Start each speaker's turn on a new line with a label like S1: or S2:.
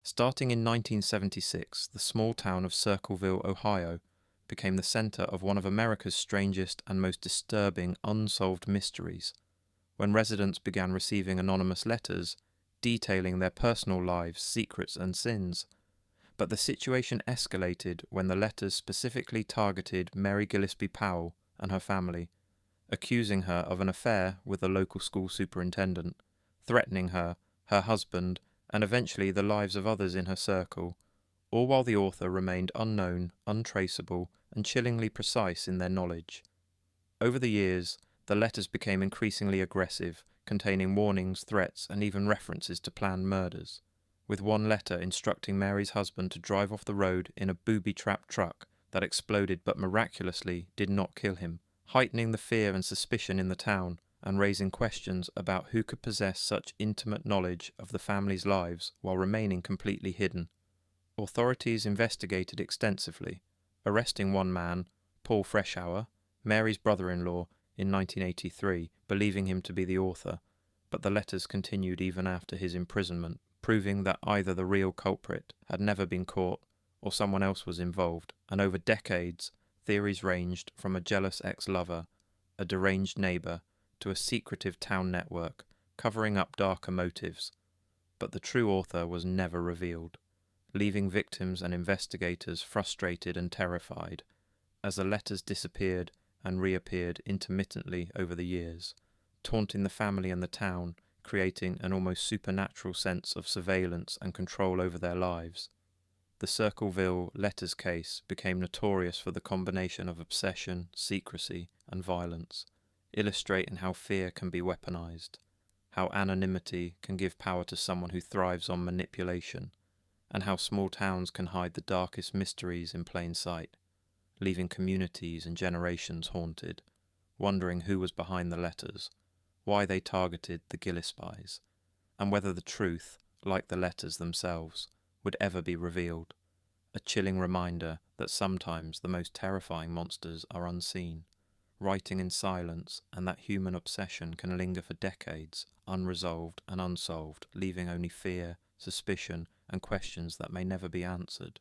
S1: Starting in 1976, the small town of Circleville, Ohio, became the center of one of America's strangest and most disturbing unsolved mysteries, when residents began receiving anonymous letters detailing their personal lives, secrets, and sins. But the situation escalated when the letters specifically targeted Mary Gillespie Powell and her family, accusing her of an affair with the local school superintendent, threatening her, her husband, and eventually the lives of others in her circle, all while the author remained unknown, untraceable, and chillingly precise in their knowledge. Over the years, the letters became increasingly aggressive, containing warnings, threats, and even references to planned murders, with one letter instructing Mary's husband to drive off the road in a booby-trapped truck that exploded but miraculously did not kill him, heightening the fear and suspicion in the town and raising questions about who could possess such intimate knowledge of the family's lives while remaining completely hidden. Authorities investigated extensively, arresting one man, Paul Freshour, Mary's brother-in-law, in 1983, believing him to be the author, but the letters continued even after his imprisonment, proving that either the real culprit had never been caught or someone else was involved, and over decades, theories ranged from a jealous ex-lover, a deranged neighbour, to a secretive town network, covering up darker motives. But the true author was never revealed, leaving victims and investigators frustrated and terrified, as the letters disappeared and reappeared intermittently over the years, taunting the family and the town, creating an almost supernatural sense of surveillance and control over their lives. The Circleville letters case became notorious for the combination of obsession, secrecy, and violence, illustrating how fear can be weaponized, how anonymity can give power to someone who thrives on manipulation, and how small towns can hide the darkest mysteries in plain sight, leaving communities and generations haunted, wondering who was behind the letters, why they targeted the Gillespies, and whether the truth, like the letters themselves, would ever be revealed. A chilling reminder that sometimes the most terrifying monsters are unseen, writing in silence, and that human obsession can linger for decades, unresolved and unsolved, leaving only fear, suspicion, and questions that may never be answered.